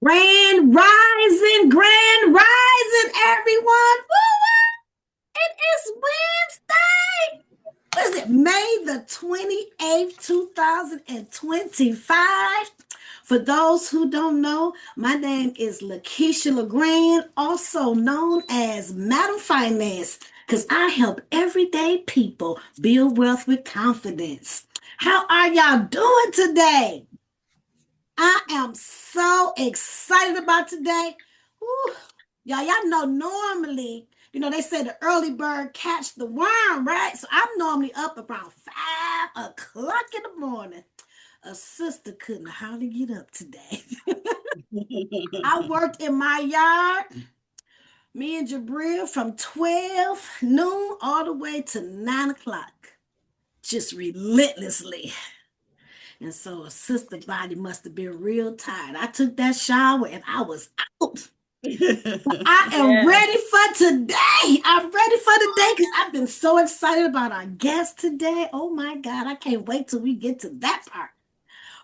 Grand rising, everyone. Woo woo! It is Wednesday. What is it? May the 28th, 2025. For those who don't know, my name is Lakeisha LeGrand, also known as Madam Finance, because I help everyday people build wealth with confidence. How are y'all doing today? I am so excited about today. Whew. Y'all know normally, they say the early bird catch the worm, right? So I'm normally up around 5 o'clock in the morning. A sister couldn't hardly get up today. I worked in my yard, me and Jabril, from 12 noon all the way to 9 o'clock, just relentlessly. And so a sister body must have been real tired. I took that shower and I was out. I am Yeah. ready for today. I'm ready for today because I've been so excited about our guest today. Oh my God, I can't wait till we get to that part.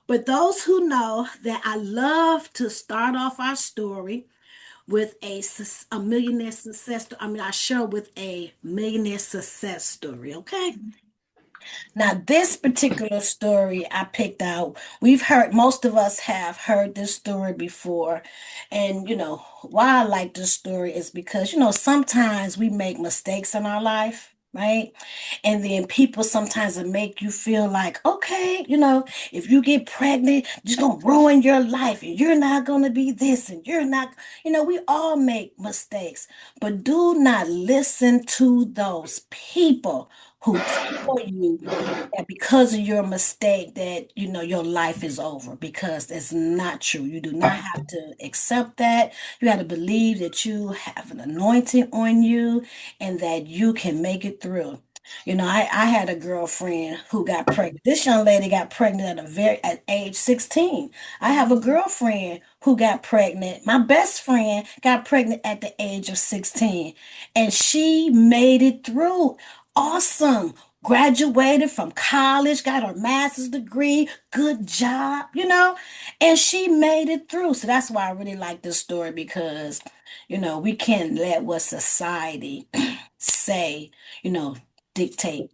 But those who know that I love to start off our story with a millionaire success story. I share with a millionaire success story, okay? Now, this particular story I picked out, we've heard, most of us have heard this story before. And, why I like this story is because, sometimes we make mistakes in our life. Right. And then people sometimes will make you feel like, okay, if you get pregnant, you're going to ruin your life and you're not going to be this and you're not, we all make mistakes, but do not listen to those people who tell you that because of your mistake that your life is over, because it's not true. You do not have to accept that. You have to believe that you have an anointing on you and that you can make it through. I had a girlfriend who got pregnant. This young lady got pregnant at age 16. I have a girlfriend who got pregnant. My best friend got pregnant at the age of 16, and she made it through. Awesome. Graduated from college, got her master's degree, good job, and she made it through. So that's why I really like this story because, we can't let what society say, you know, dictate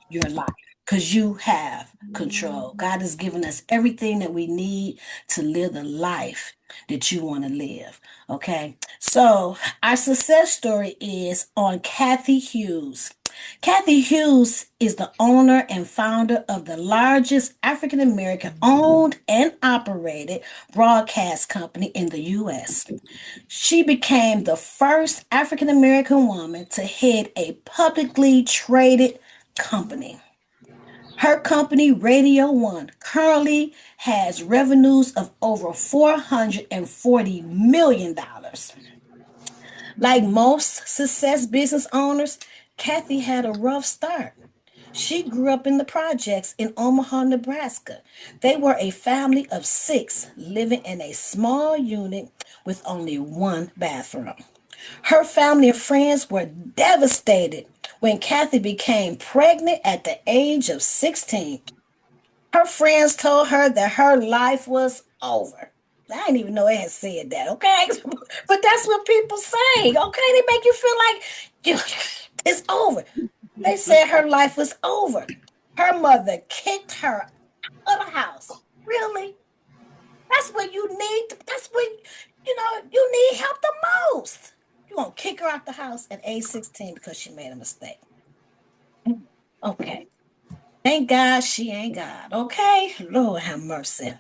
your life because you have control. God has given us everything that we need to live the life that you want to live. Okay. So our success story is on Kathy Hughes. Kathy Hughes is the owner and founder of the largest African American owned and operated broadcast company in the U.S. She became the first African American woman to head a publicly traded company. Her company, Radio One, currently has revenues of over $440 million. Like most success business owners, Kathy had a rough start. She grew up in the projects in Omaha, Nebraska. They were a family of six living in a small unit with only one bathroom. Her family and friends were devastated when Kathy became pregnant at the age of 16. Her friends told her that her life was over. I didn't even know it had said that, okay? But that's what people say, okay? They make you feel like it's over. They said her life was over. Her mother kicked her out of the house. Really? That's what you need. That's when you need help the most. You gonna kick her out the house at age 16 because she made a mistake. Okay. Thank God she ain't God. Okay? Lord have mercy.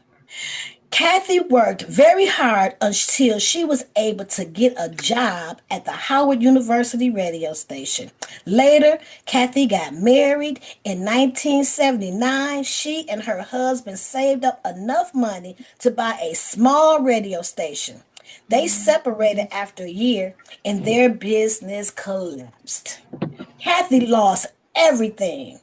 Kathy worked very hard until she was able to get a job at the Howard University radio station. Later, Kathy got married. In 1979, she and her husband saved up enough money to buy a small radio station. They separated after a year and their business collapsed. Kathy lost everything.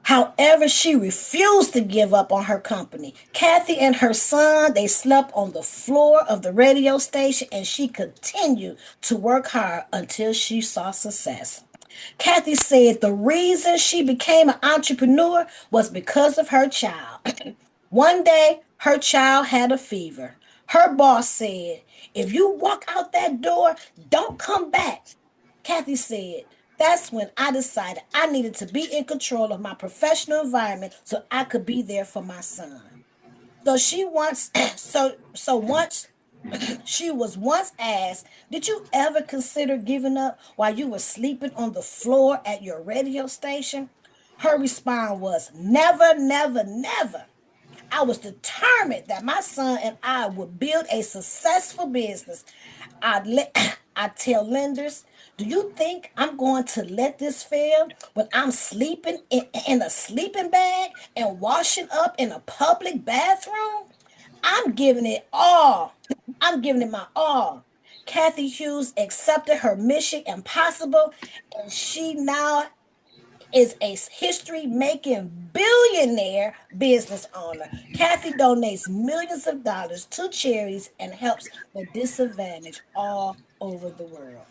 However, she refused to give up on her company. Kathy and her son, they slept on the floor of the radio station and she continued to work hard until she saw success. Kathy said the reason she became an entrepreneur was because of her child. One day, her child had a fever. Her boss said, if you walk out that door, don't come back. Kathy said, that's when I decided I needed to be in control of my professional environment so I could be there for my son. So she once once she was once asked, did you ever consider giving up while you were sleeping on the floor at your radio station? Her response was, never, never, never. I was determined that my son and I would build a successful business. I tell lenders, do you think I'm going to let this fail when I'm sleeping in a sleeping bag and washing up in a public bathroom? I'm giving it all. I'm giving it my all. Kathy Hughes accepted her mission impossible, and she now is a history making billionaire business owner. Kathy donates millions of dollars to charities and helps the disadvantaged all over the world.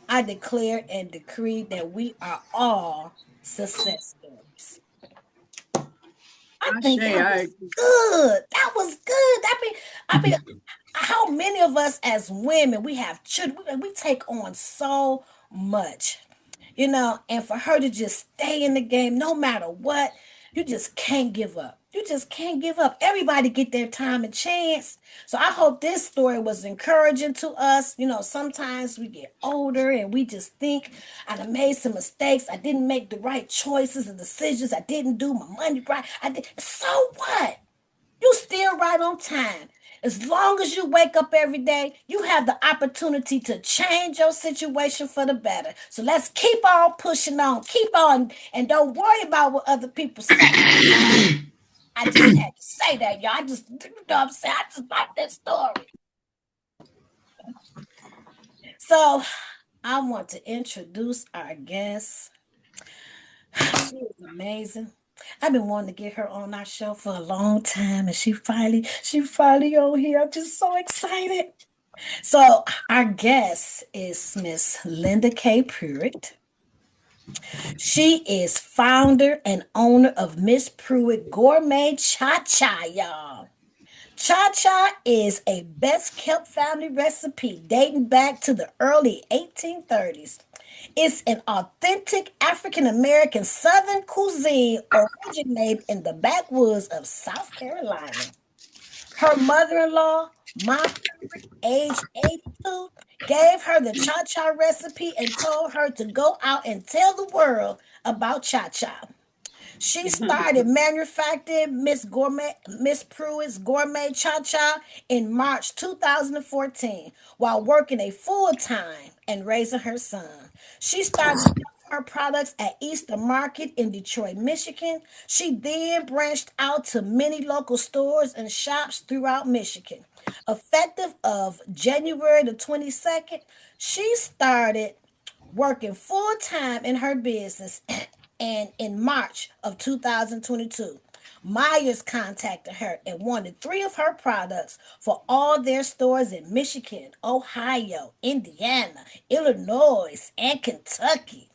I declare and decree that we are all success stories. I I think say that I was good. That was good. I mean, how many of us as women we have children? We take on so much, and for her to just stay in the game no matter what, you just can't give up. You just can't give up. Everybody get their time and chance. So I hope this story was encouraging to us. Sometimes we get older and we just think I done made some mistakes. I didn't make the right choices and decisions. I didn't do my money right. I did. So what? You still right on time. As long as you wake up every day, you have the opportunity to change your situation for the better. So let's keep on pushing on, keep on, and don't worry about what other people say. I just had to say that, y'all. What I'm saying? I just like that story. So I want to introduce our guest. She is amazing. I've been wanting to get her on our show for a long time, and she finally on here. I'm just so excited. So our guest is Miss Linda K. Pruitt. She is founder and owner of Miss Pruitt Gourmet Cha Cha, y'all. Cha Cha is a best kept family recipe dating back to the early 1830s. It's an authentic African American Southern cuisine originated in the backwoods of South Carolina. Her mother in law, Ma Pruitt, age 82, gave her the cha cha recipe and told her to go out and tell the world about cha cha. She started manufacturing Miss Pruitt's Gourmet Cha Cha in March 2014 while working a full time and raising her son. She started selling her products at Easter Market in Detroit, Michigan. She then branched out to many local stores and shops throughout Michigan. Effective of January the 22nd, she started working full time in her business. And in March of 2022, Meijer's contacted her and wanted three of her products for all their stores in Michigan, Ohio, Indiana, Illinois, and Kentucky.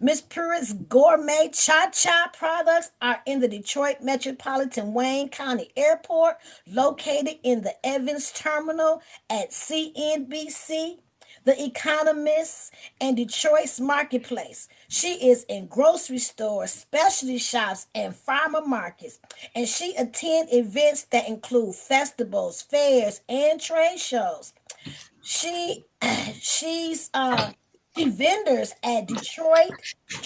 Miss Pruitt's Gourmet Cha Cha products are in the Detroit Metropolitan Wayne County Airport, located in the Evans Terminal at CNBC, The Economist, and Detroit's Marketplace. She is in grocery stores, specialty shops, and farmer markets, and she attends events that include festivals, fairs, and trade shows. She she's she vendors at Detroit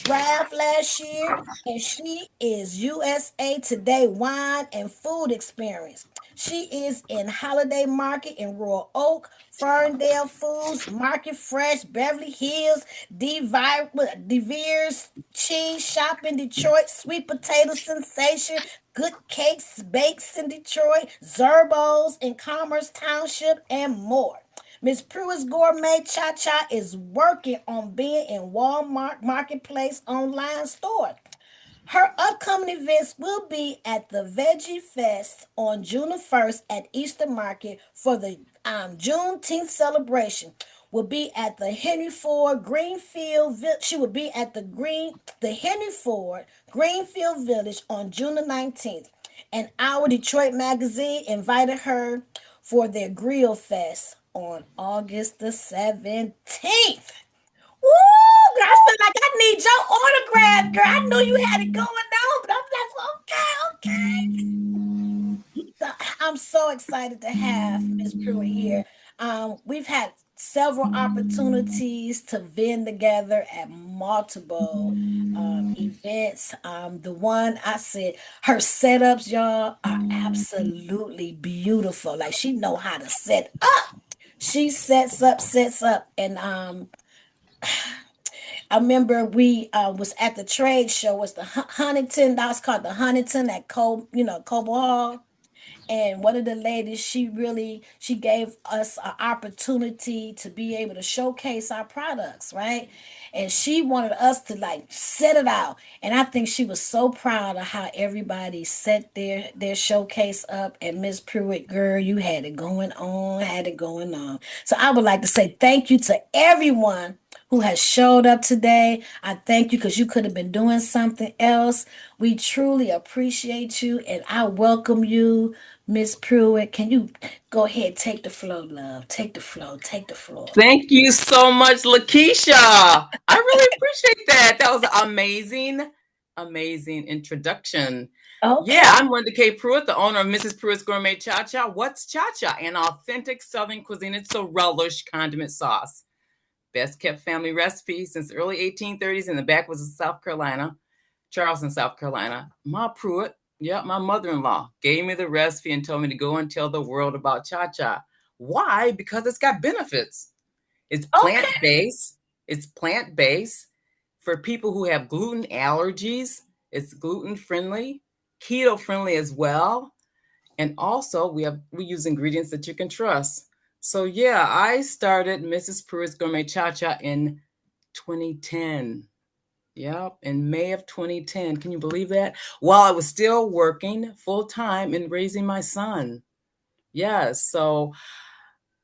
Draft last year, and she is USA Today Wine and Food Experience. She is in Holiday Market in Royal Oak, Ferndale Foods, Market Fresh, Beverly Hills, DeVere's Cheese Shop in Detroit, Sweet Potato Sensation, Good Cakes Bakes in Detroit, Zerbo's in Commerce Township, and more. Miss Pruitt's Gourmet Cha Cha is working on being in Walmart Marketplace online store. Her upcoming events will be at the Veggie Fest on June the 1st at Easter Market for the Juneteenth celebration. Will be at the Henry Ford Greenfield. She will be at the Henry Ford Greenfield Village on June the 19th. And our Detroit magazine invited her for their grill fest on August the 17th. Woo! Girl, I feel like I need your autograph, girl. I knew you had it going on, but I'm like, I'm so excited to have Miss Pruitt here. We've had several opportunities to vend together at multiple events. The one I said, her setups, y'all, are absolutely beautiful. Like she know how to set up. She sets up, and I remember we was at the trade show. Was the Huntington? That was called the Huntington at Cobo Hall. And one of the ladies, she gave us an opportunity to be able to showcase our products, right? And she wanted us to like set it out. And I think she was so proud of how everybody set their showcase up. And Miss Pruitt, girl, you had it going on, had it going on. So I would like to say thank you to everyone who has showed up today. I thank you because you could have been doing something else. We truly appreciate you, and I welcome you, Miss Pruitt. Can you go ahead, take the floor, love? Take the floor, take the floor. Thank you so much, Lakeisha. I really appreciate that. That was an amazing introduction. Okay. Yeah, I'm Linda K. Pruitt, the owner of Mrs. Pruitt's Gourmet Cha Cha. What's Cha Cha? An authentic Southern cuisine. It's a relish condiment sauce. Best kept family recipe since the early 1830s. In the back was in South Carolina, Charleston, South Carolina. Ma Pruitt, my mother-in-law, gave me the recipe and told me to go and tell the world about Cha Cha. Why? Because it's got benefits. It's Okay. plant-based. It's plant-based for people who have gluten allergies. It's gluten-friendly, keto-friendly as well. And also we use ingredients that you can trust. So yeah, I started Mrs. Pruitt's Gourmet Cha Cha in 2010. Yep, in May of 2010. Can you believe that? While I was still working full time and raising my son. Yes, so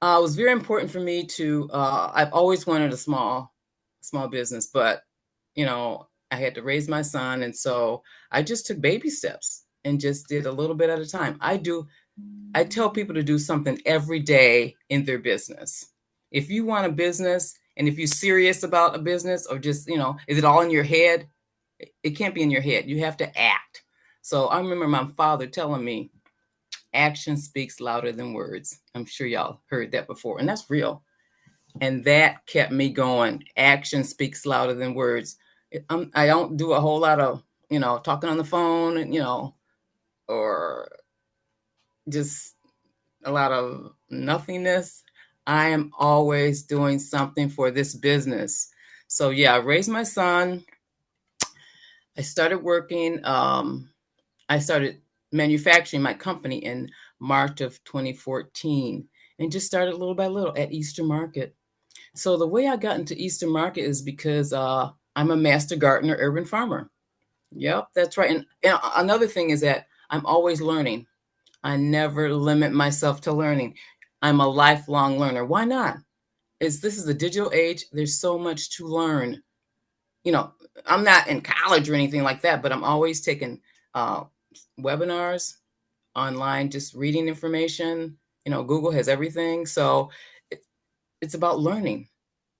it was very important for me to. I've always wanted a small business, but I had to raise my son, and so I just took baby steps and just did a little bit at a time. I tell people to do something every day in their business. If you want a business and if you're serious about a business or just, is it all in your head? It can't be in your head. You have to act. So I remember my father telling me, action speaks louder than words. I'm sure y'all heard that before, and that's real. And that kept me going. Action speaks louder than words. I don't do a whole lot of, talking on the phone, and, or just a lot of nothingness. I am always doing something for this business. So yeah, I raised my son. I started working. I started manufacturing my company in March of 2014 and just started little by little at Easter Market. So the way I got into Easter Market is because I'm a master gardener, urban farmer. Yep, that's right. And another thing is that I'm always learning. I never limit myself to learning. I'm a lifelong learner. Why not? This is the digital age. There's so much to learn. I'm not in college or anything like that, but I'm always taking webinars online, just reading information. Google has everything. So it's about learning.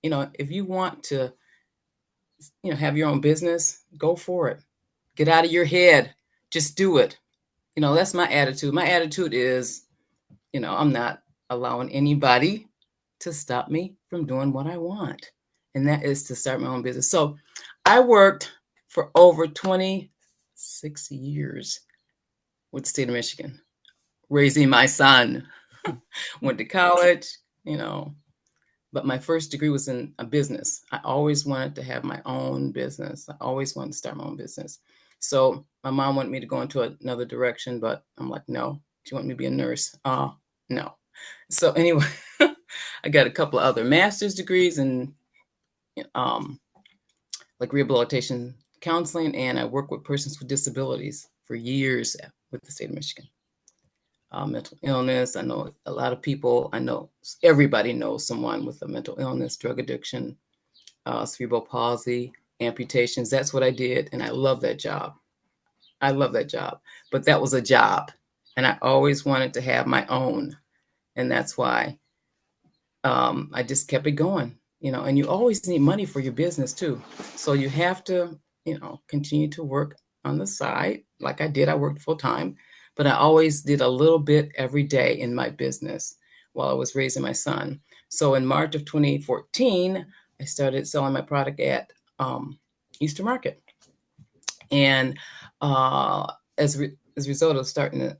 If you want to, have your own business, go for it. Get out of your head. Just do it. That's my attitude. My attitude is, I'm not allowing anybody to stop me from doing what I want. And that is to start my own business. So I worked for over 26 years with the state of Michigan, raising my son. Went to college, but my first degree was in a business. I always wanted to have my own business. I always wanted to start my own business. So my mom wanted me to go into another direction, but I'm like, no. She wanted me to be a nurse. No. So anyway, I got a couple of other master's degrees in like rehabilitation counseling, and I work with persons with disabilities for years with the state of Michigan. Mental illness. I know a lot of people. I know everybody knows someone with a mental illness, drug addiction, cerebral palsy, amputations. That's what I did, and I love that job. I love that job. But that was a job, and I always wanted to have my own. And that's why I just kept it going, and you always need money for your business too. So you have to, continue to work on the side. Like I did, I worked full time, but I always did a little bit every day in my business while I was raising my son. So in March of 2014, I started selling my product at Easter Market. And uh, as a result of starting to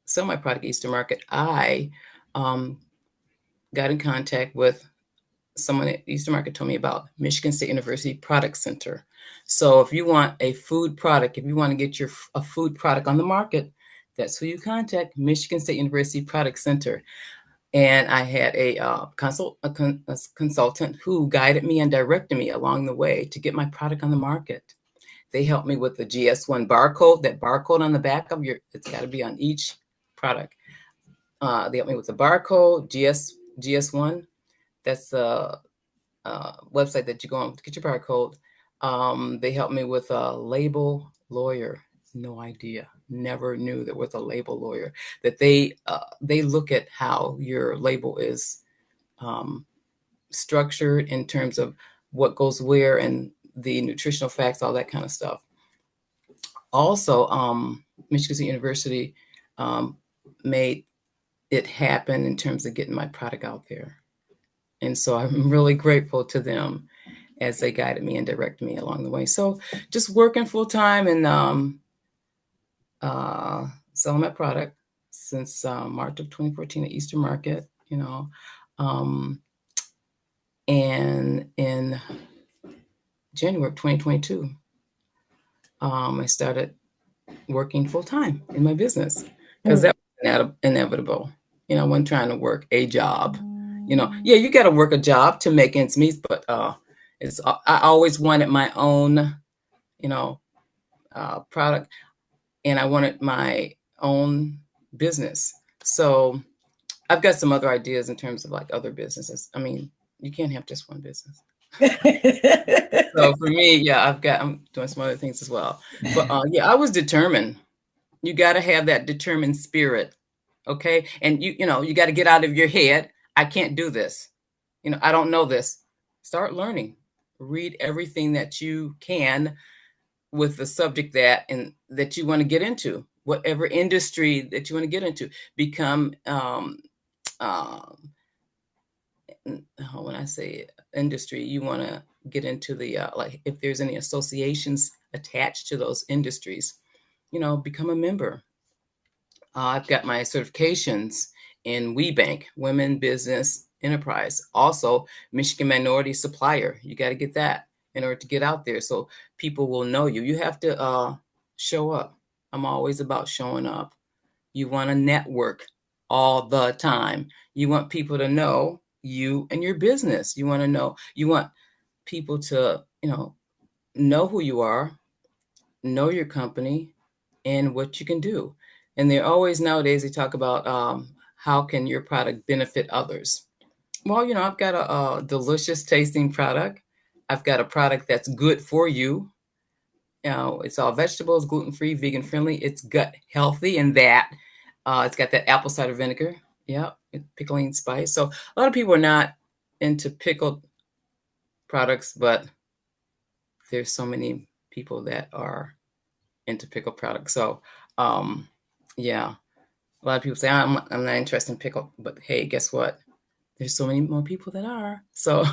sell my product at Easter Market, I um, got in contact with someone at Eastern Market told me about Michigan State University Product Center. So if you want a food product, if you want to get a food product on the market, that's who you contact, Michigan State University Product Center. And I had a consultant who guided me and directed me along the way to get my product on the market. They helped me with the GS1 barcode, that barcode on the back of it's got to be on each product. They helped me with the barcode, GS1. That's the website that you go on to get your barcode. They helped me with a label lawyer. No idea. Never knew there was a label lawyer. That they look at how your label is um, structured in terms of what goes where and the nutritional facts, all that kind of stuff. Also, Michigan State University um, made it happen in terms of getting my product out there. And so I'm really grateful to them as they guided me and directed me along the way. So just working full time and selling my product since March of 2014 at Easter Market, Um, and in January of 2022, I started working full time in my business because that was inevitable. I wasn't trying to work a job. Yeah, you got to work a job to make ends meet, but I always wanted my own, you know, product, and I wanted my own business. So I've got some other ideas in terms of like other businesses. I mean, you can't have just one business. So for me, yeah, I'm doing some other things as well. But yeah, I was determined. You got to have that determined spirit, okay? And you got to get out of your head. I can't do this. I don't know this. Start learning. Read everything that you can with the subject that you want to get into, whatever industry that you want to get into. Become when I say industry, you want to get into the like if there's any associations attached to those industries, become a member. I've got my certifications in WeBank, Women Business Enterprise. Also, Michigan Minority Supplier. You got to get that in order to get out there so people will know you. You have to show up. I'm always about showing up. You want to network all the time. You want people to know you and your business. You want people to, know who you are, know your company, and what you can do. And they're always nowadays they talk about how can your product benefit others. Well, I've got a delicious tasting product. I've got a product that's good for you. It's all vegetables, gluten-free, vegan friendly. It's gut healthy, and that it's got that apple cider vinegar. Yeah, pickling spice. So a lot of people are not into pickled products, but there's so many people that are into pickled products. So, yeah, a lot of people say I'm not interested in pickle, but hey, guess what? There's so many more people that are. So,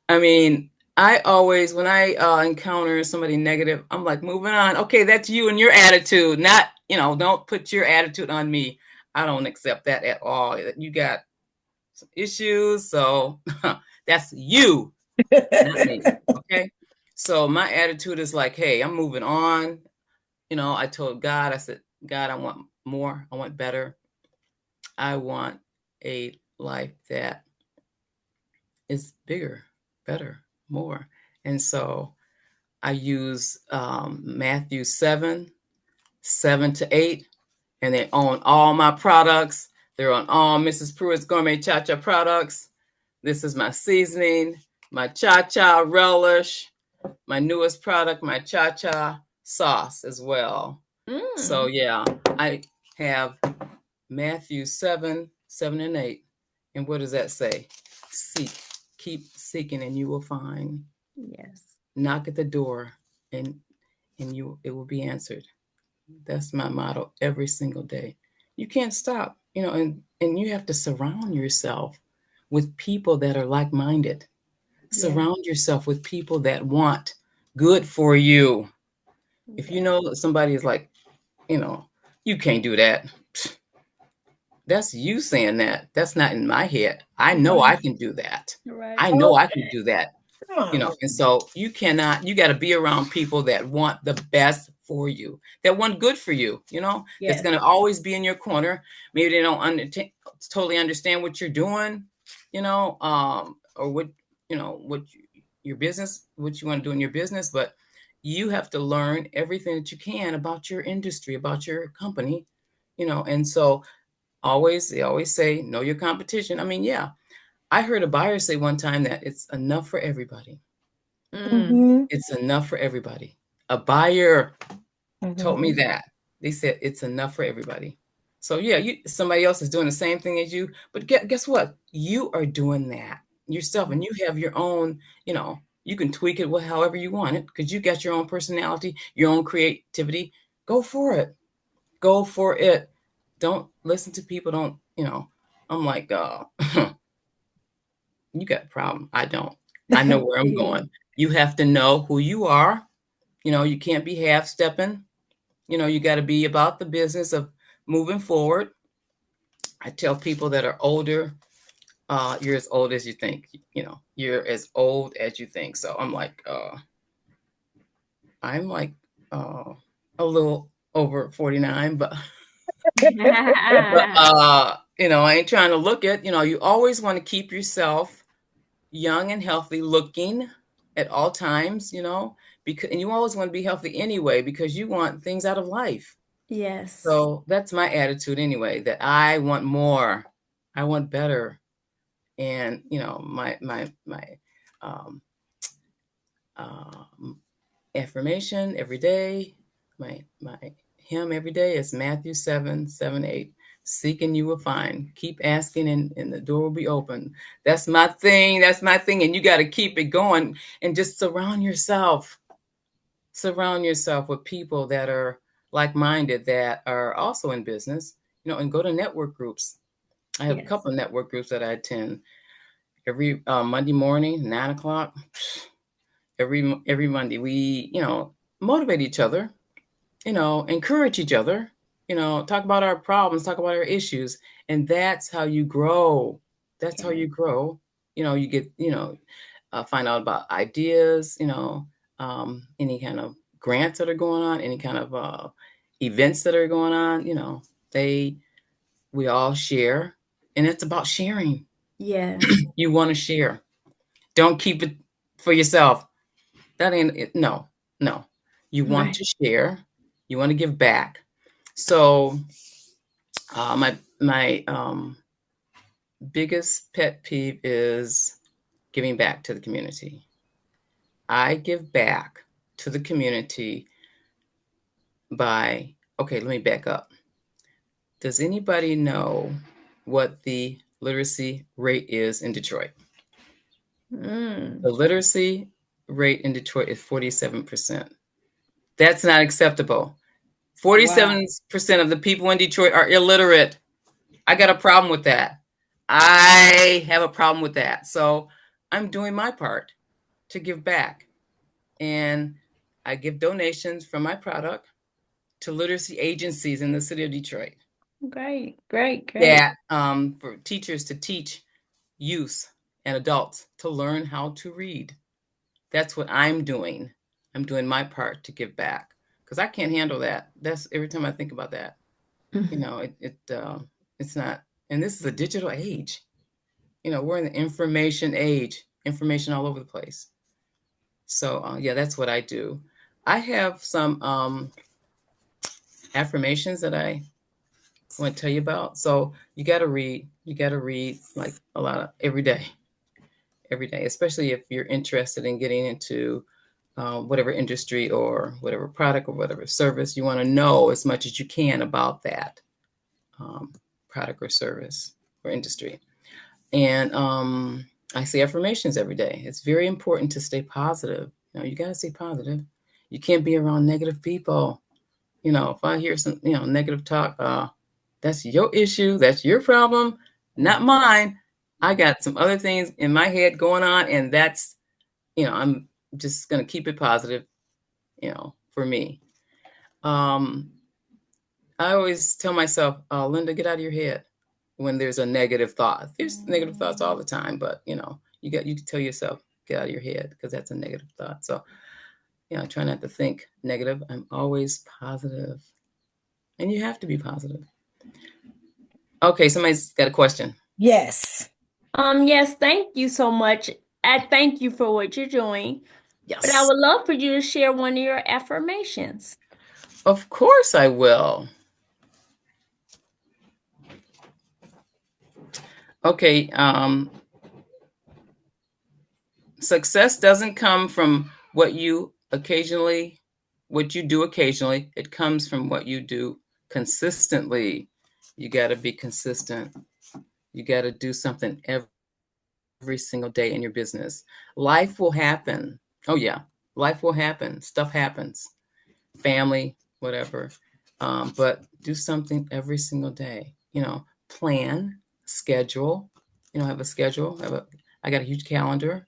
I mean, I always when I encounter somebody negative, I'm like, moving on. Okay, that's you and your attitude. Not don't put your attitude on me. I don't accept that at all. You got some issues, so that's you, not me. Okay. So my attitude is like, hey, I'm moving on. I told God, I said, God, I want more. I want better. I want a life that is bigger, better, more. And so I use Matthew 7:7-8, and they own all my products. They're on all Mrs. Pruitt's Gourmet Cha Cha products. This is my seasoning, my Cha Cha relish, my newest product, my Cha Cha sauce as well. So yeah, I have Matthew 7 7 and 8. And what does that say? Seek, keep seeking, and you will find. Yes. Knock at the door, and you it will be answered. That's my motto every single day. You can't stop, and you have to surround yourself with people that are like-minded. Yes. Surround yourself with people that want good for you. If you Yes. know that somebody is like, you know, you can't do that. That's you saying that. That's not in my head. I know I Right. can do that. Right. I know I can Okay. do that. Come on. And so you got to be around people that want the best for you, that want good for you, that's Yes. going to always be in your corner. Maybe they don't totally understand what you're doing, or your business, what you want to do in your business, but you have to learn everything that you can about your industry, about your company, and so they always say, know your competition. I mean, yeah, I heard a buyer say one time that it's enough for everybody. Mm. Mm-hmm. It's enough for everybody. A buyer told me Mm-hmm. that. They said it's enough for everybody. So yeah, somebody else is doing the same thing as you, but guess what? You are doing that yourself, and you have your own. You can tweak it however you want it because you got your own personality, your own creativity. Go for it. Go for it. Don't listen to people. Don't. I'm like, you got a problem. I don't. I know where I'm Yeah. going. You have to know who you are. You can't be half stepping. You got to be about the business of moving forward. I tell people that are older, you're as old as you think. You're as old as you think. So I'm like uh, a little over 49, but I ain't trying to look at. You always want to keep yourself young and healthy looking at all times. And you always want to be healthy anyway because you want things out of life. Yes. So that's my attitude anyway, that I want more. I want better. And my um, uh, affirmation every day, my hymn every day is Matthew 7:7, 8. Seek and you will find. Keep asking and the door will be open. That's my thing. That's my thing. And you got to keep it going and just surround yourself. Surround yourself with people that are like-minded, that are also in business, and go to network groups. I have a Yes. couple of network groups that I attend every Monday morning, 9 o'clock. Every Monday, we motivate each other, encourage each other, talk about our problems, talk about our issues, and that's how you grow. That's how Yes. you grow. You get find out about ideas, any kind of grants that are going on, any kind of events that are going on. They we all share, and it's about sharing. Yes. You want to share. Don't keep it for yourself. That ain't it. No, no. You want Right. to share. You want to give back. So my biggest pet peeve is giving back to the community. I give back to the community by, okay, let me back up. Does anybody know what the literacy rate is in Detroit? Mm. The literacy rate in Detroit is 47%. That's not acceptable. Wow. 47% of the people in Detroit are illiterate. I got a problem with that. I have a problem with that. So I'm doing my part to give back. And I give donations from my product to literacy agencies in the city of Detroit Great. Great. Great. that for teachers to teach youth and adults to learn how to read. That's what I'm doing. I'm doing my part to give back because I can't handle that. That's every time I think about that. It's not. And this is a digital age. We're in the information age. Information all over the place. So yeah, that's what I do. I have some affirmations that I want to tell you about. So you got to read. You got to read like a lot of every day, especially if you're interested in getting into whatever industry or whatever product or whatever service. You want to know as much as you can about that product or service. or industry. And I say affirmations every day. It's very important to stay positive. You got to stay positive. You can't be around negative people. If I hear some, negative talk, that's your issue. That's your problem, not mine. I got some other things in my head going on, and that's, I'm just going to keep it positive, for me. I always tell myself, Linda, get out of your head when there's a negative thought. There's negative thoughts all the time, but you can tell yourself, get out of your head, because that's a negative thought. So, I try not to think negative. I'm always positive. And you have to be positive. Okay, somebody's got a question. Yes. Yes, thank you so much. I thank you for what you're doing. But I Yes. would love for you to share one of your affirmations. Of course I will. Okay, success doesn't come from what you do occasionally. It comes from what you do consistently. You got to be consistent. You got to do something every single day in your business. Life will happen. Oh yeah, life will happen. Stuff happens. Family, whatever. But do something every single day. Plan, schedule. Have a schedule. I got a huge calendar.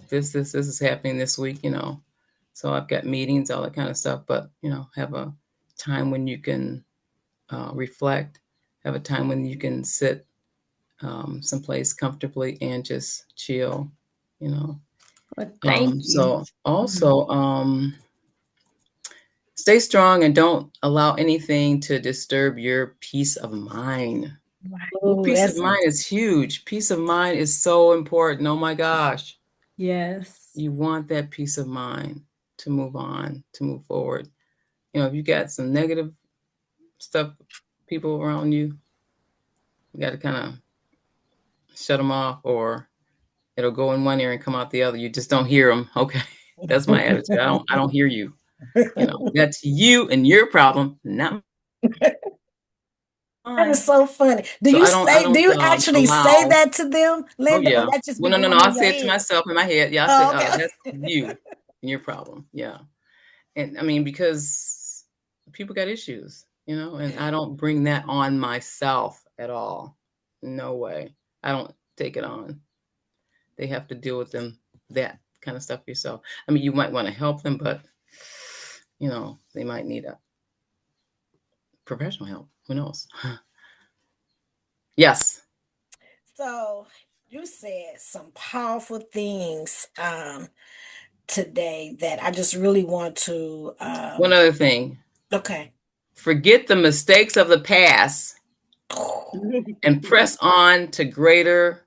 This is happening this week. So I've got meetings, all that kind of stuff. But have a time when you can reflect. Have a time when you can sit someplace comfortably and just chill. You know. Well, thank you. So also, stay strong and don't allow anything to disturb your peace of mind. Ooh, Oh, peace of that's mind is huge. Peace of mind is so important. Oh my gosh. Yes. You want that peace of mind to move on, to move forward. If you got some negative stuff, people around you, you got to kind of shut them off, or it'll go in one ear and come out the other. You just don't hear them. Okay. That's my attitude. I don't hear you. That's you and your problem, not That mine. is so funny. Do So you I say, do don't you actually say allow. that to them, Oh Linda, or yeah. that just be Well, no. going I in your say it to head? myself in my head. Yeah, I say, Oh, okay. that's you and your problem. Yeah, and I mean, because people got issues, and I don't bring that on myself at all. No way. I don't take it on. They have to deal with that kind of stuff yourself. I mean, you might want to help them, but they might need a professional help. Who knows? Yes. So you said some powerful things today that I just really want to One other thing. okay. Forget the mistakes of the past and press on to greater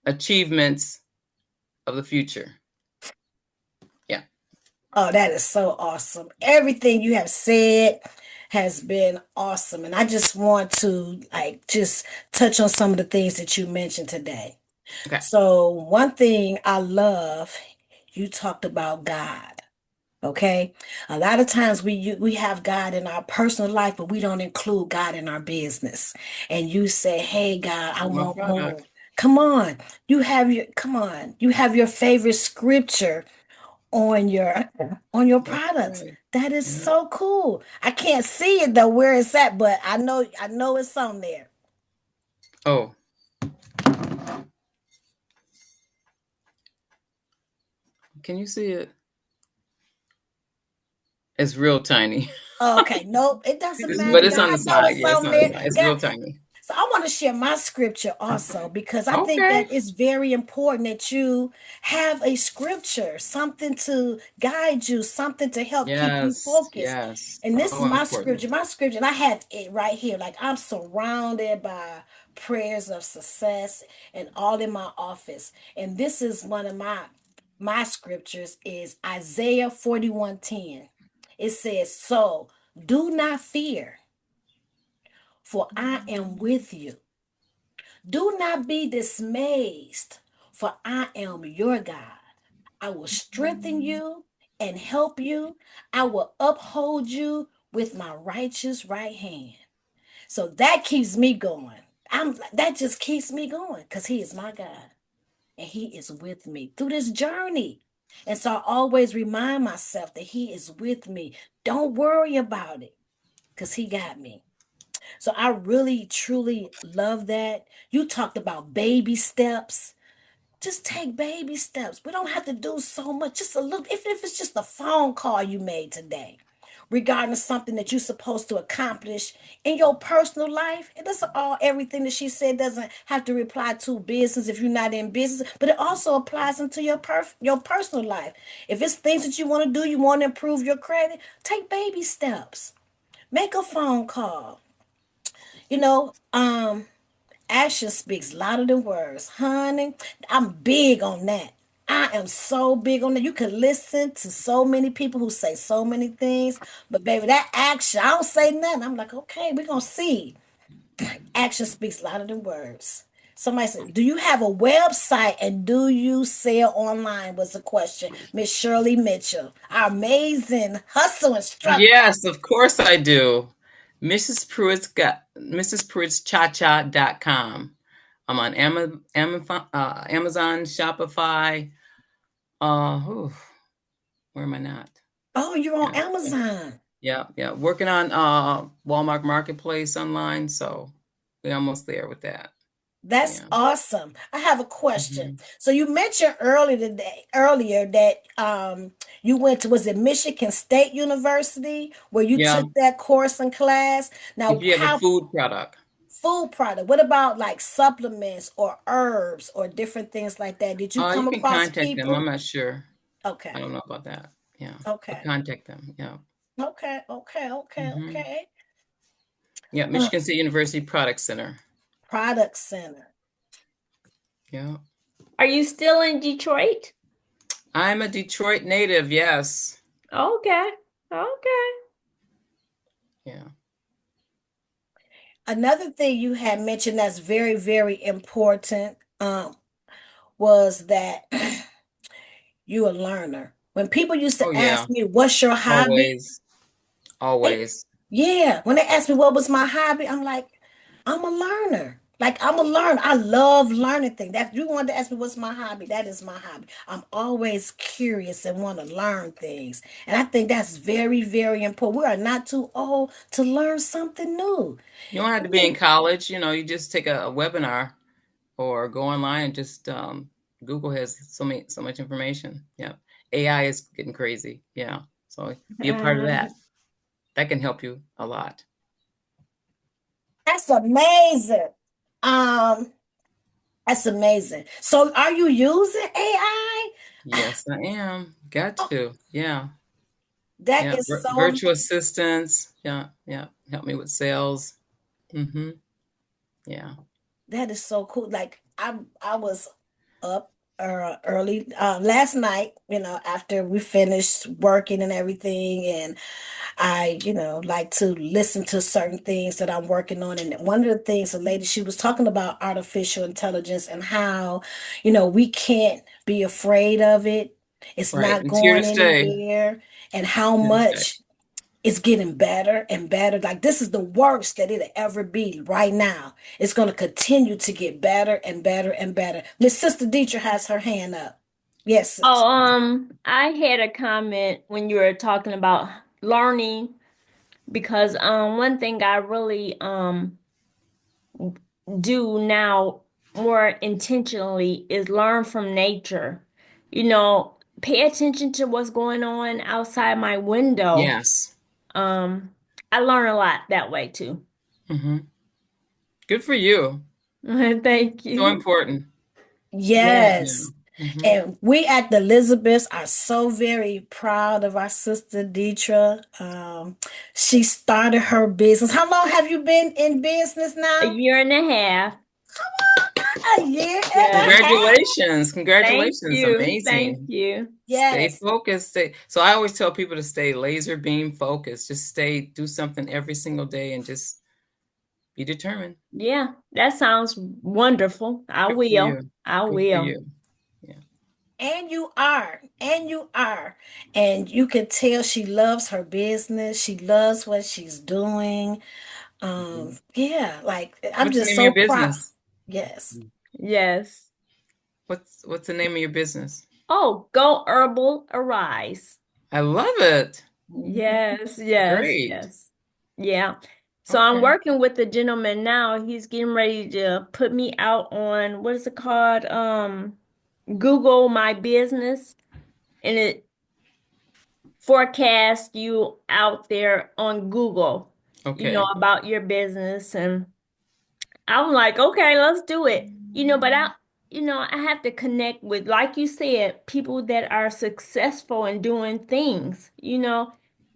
achievements of the future. Yeah. Oh, that is so awesome. Everything you have said has been awesome. And I just want to like just touch on some of the things that you mentioned today. Okay. So, one thing I love, you talked about God. Okay. A lot of times we have God in our personal life, but we don't include God in our business. And you say, "Hey God, I My want more." product. Come on. Come on. You have your favorite scripture on your That's products. right. That is Yeah. so cool. I can't see it though where it's at, but I know it's on there. Oh, can you see it? It's real tiny. Oh, okay. Nope, it doesn't But matter. it's on the God know side. it's Yeah, it's on on the there. side. It's God, real tiny. so I want to share my scripture also because I think Okay. that it's very important that you have a scripture, something to guide you, something to help keep you Yes. focused. Yes. And this Oh, is my important. scripture. My scripture, and I have it right here. Like I'm surrounded by prayers of success and all in my office. And this is one of my scriptures is Isaiah 41:10. It says, "So do not fear, for I am with you. Do not be dismayed, for I am your God. I will strengthen you and help you. I will uphold you with my righteous right hand." So that keeps me going. That just keeps me going because he is my God and he is with me through this journey. And so I always remind myself that he is with me. Don't worry about it because he got me. So I really, truly love that. You talked about baby steps. Just take baby steps. We don't have to do so much. Just a little, if it's just a phone call you made today regarding something that you're supposed to accomplish in your personal life. It doesn't all everything that she said doesn't have to reply to business if you're not in business, but it also applies into your personal life. If it's things that you want to do, you want to improve your credit, take baby steps. Make a phone call. You know, action speaks louder than words. Honey, I'm big on that. I am so big on that. You can listen to so many people who say so many things, but baby, that action, I don't say nothing. I'm like, okay, we're gonna see. Action speaks louder than words. Somebody said, do you have a website and do you sell online? Was the question. Miss Shirley Mitchell, our amazing hustle instructor. Yes, of course I do. Mrs. Pruitt's Cha-Cha.com. I'm on Amazon, Shopify. Ooh, where am I not? Oh, you're on Yeah, Amazon. yeah. Working on Walmart Marketplace online, so we're almost there with that. That's Yeah. awesome. I have a question. Hmm. So you mentioned earlier that you went to, was it Michigan State University where you Yeah. took that course and class? If Now, you have a how food product, food product? What about like supplements or herbs or different things like that? Did you you come can across contact them. I'm people? not sure. I Okay. don't know about that. Yeah, but Okay. contact them. Yeah. Okay. Okay. Okay. Hmm. Okay. Yeah, Uh, Michigan State University Product Center. Product center. Yeah. Are you still in Detroit? I'm a Detroit native, yes. Okay. Okay. Yeah. Another thing you had mentioned that's very, very important was that you a learner. When people used Oh to yeah. ask me, "What's your hobby?" Always. They, Always. yeah, when they ask me what was my hobby, I'm like, I'm a learner. Like I'm a learner. I love learning things. That you wanted to ask me what's my hobby, that is my hobby. I'm always curious and want to learn things. And I think that's very, very important. We are not too old to learn something new. You don't have I to be in think college, you just take a webinar or go online and just Google has so much information. Yeah. AI is getting crazy. Yeah. So be a part of that. That can help you a lot. that's amazing. Um, that's amazing. So are you using AI? Yes, I am. Got Oh, to. Yeah. that Yeah. is so Virtual assistants. Yeah. Yeah. Help me with sales. Mm-hmm. Yeah. that is so cool. Like I was up early last night, after we finished working and everything, and I, like to listen to certain things that I'm working on. And one of the things the lady, she was talking about artificial intelligence and how, we can't be afraid of it. It's Right. not It's here to going stay. anywhere, and how Here to stay. much it's getting better and better. Like this is the worst that it'll ever be right now. It's going to continue to get better and better and better. Miss Sister Dietrich has her hand up. Yes, sis. Oh, I had a comment when you were talking about learning because one thing I really do now more intentionally is learn from nature. You know, pay attention to what's going on outside my window. Yes. Um, I learn a lot that way too. Mm-hmm. Good for you. Thank So you. important. Yeah. Yes. Mm-hmm. And we at the Elizabeths are so very proud of our sister Deetra. She started her business. How long have you been in business A now? year and a half. A year and a Yes. half. Congratulations. Thank Congratulations. you. Thank Amazing. you. Stay Yes. focused. So I always tell people to stay laser beam focused. Just do something every single day and just be determined. Yeah, that sounds wonderful. I Good for will. you. I Good for will. you. Yeah. And you are. And you are. And you can tell she loves her business. She loves what she's doing. Yeah, like I'm What's the just name of your so proud. business? Yes. Yes. What's the name of your business? Oh, go herbal arise. I love it. Yes, yes, Great. yes. Yeah. So I'm Okay. working with the gentleman now. He's getting ready to put me out on what is it called? Google My Business, and it forecasts you out there on Google, Okay. about your business. And I'm like, okay, let's do it. But I have to connect with, like you said, people that are successful in doing things.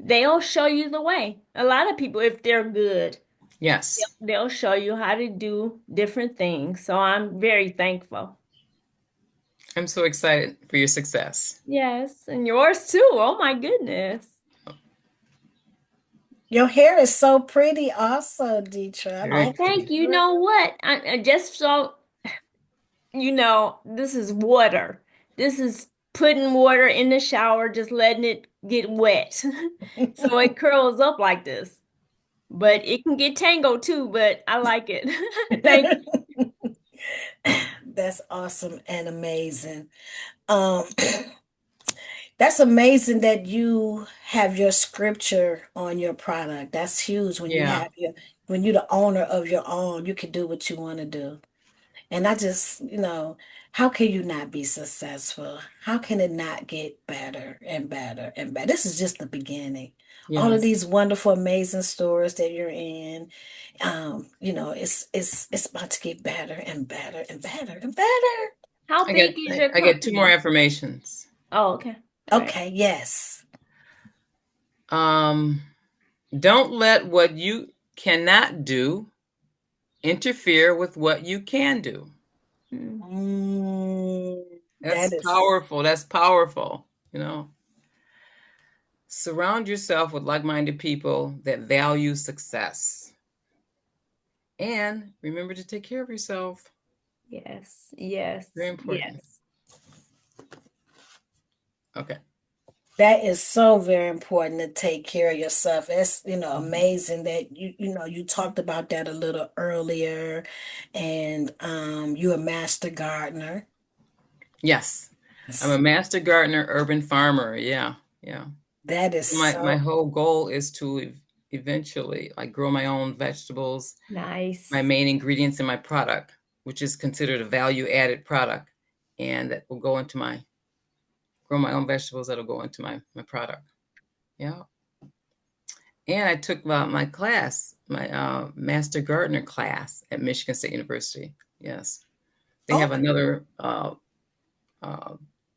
They'll show you the way. A lot of people, if they're good, Yes. they'll show you how to do different things. So I'm very thankful. I'm so excited for your success. Yes, and yours too. Oh my goodness. Your hair is so pretty also, Deetra. I Very Oh, like thank pretty. you. You it. know what? I just so this is water. This is putting water in the shower, just letting it get wet. So it curls up like this. But it can get tangled too, but I like it. Thank you. That's awesome and amazing. Um, that's amazing that you have your scripture on your product. That's huge when you Yeah. have when you're the owner of your own, you can do what you want to do. And I just, how can you not be successful? How can it not get better and better and better? This is just the beginning. All of Yes. these wonderful, amazing stores that you're in, it's about to get better and better and better and better. How I get big is your I get two more company? affirmations. Oh, okay. All right. Okay, yes. Um, don't let what you cannot do interfere with what you can do. Mm. Mm, That's that is powerful. That's powerful. You know, surround yourself with like-minded people that value success. And remember to take care of yourself. Yes, yes, Very important. yes. Okay. that is so very important to take care of yourself. It's, Mhm. amazing that you talked about that a little earlier, and you're a master gardener. Yes. I'm Yes. a master gardener, urban farmer. Yeah. Yeah. That is My so whole goal is to eventually like grow my own vegetables, my Nice. main ingredients in my product, which is considered a value added product, and that will go into my grow my own vegetables that'll go into my product. Yeah. And I took my class, my master gardener class at Michigan State University. Yes. They have okay. another uh,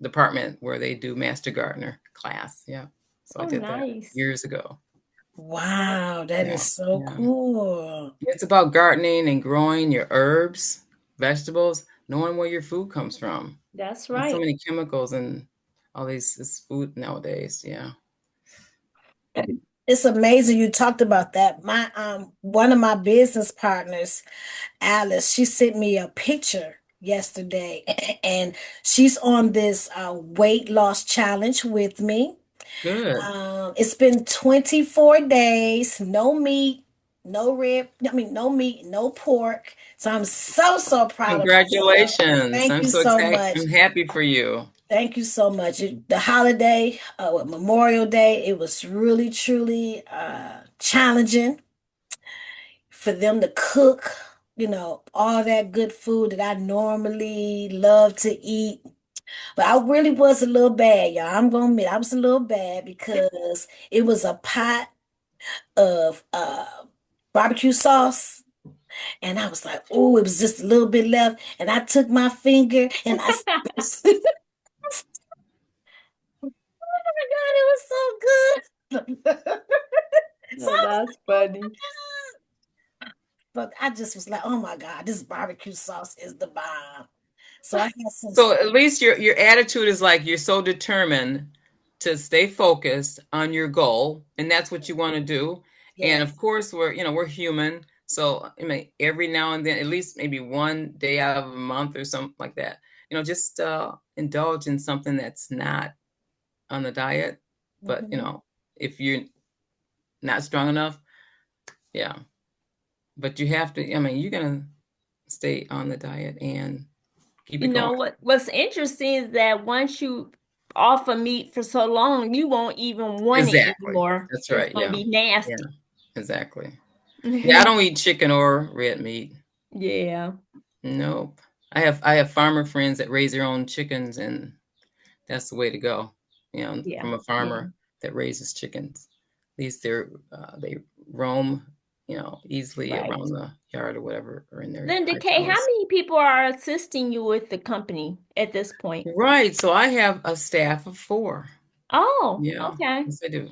department where they do master gardener class. Yeah. So I Oh, did that nice. years ago. Wow, that Yeah. is so Yeah. cool. It's about gardening and growing your herbs, vegetables, knowing where your food comes from. That's There's so right. many chemicals in all this food nowadays. Yeah. It's amazing you talked about that. My one of my business partners, Alice, she sent me a picture yesterday and she's on this weight loss challenge with me. Good. It's been 24 days, no meat, no rib, I mean no meat, no pork. So I'm so proud of myself. Congratulations. Thank I'm you so so excited. much. I'm happy for you. Thank you so much. The holiday, with Memorial Day, it was really, truly challenging for them to cook, all that good food that I normally love to eat. But I really was a little bad, y'all. I'm gonna admit I was a little bad because it was a pot of barbecue sauce. And I was like, oh, it was just a little bit left. And I took my finger and I oh my God, it was so good. So No, I was that's like, oh funny. my God. But I just was like, oh my God, this barbecue sauce is the bomb. So I had some, So at least your attitude is like you're so determined to stay focused on your goal, and that's what you want to do. And of yes. course, we're human, so I mean, every now and then, at least maybe one day out of a month or something like that, just indulge in something that's not on the diet. But Mhm. if you're not strong enough, yeah. but you have to. I mean, you're gonna stay on the diet and keep You it know going. what's interesting is that once you offer meat for so long, you won't even want it Exactly. anymore. That's It's right. gonna Yeah. be Yeah. nasty. Exactly. Yeah, I don't eat chicken or red meat. Yeah, Nope. I have farmer friends that raise their own chickens, and that's the way to go. yeah, From a yeah. farmer that raises chickens. At least they roam, easily Right. around the yard or whatever, or in their Linda Kay, how houses. many people are assisting you with the company at this point? Right. So I have a staff of 4. Oh, Yeah. okay. Yes, I do.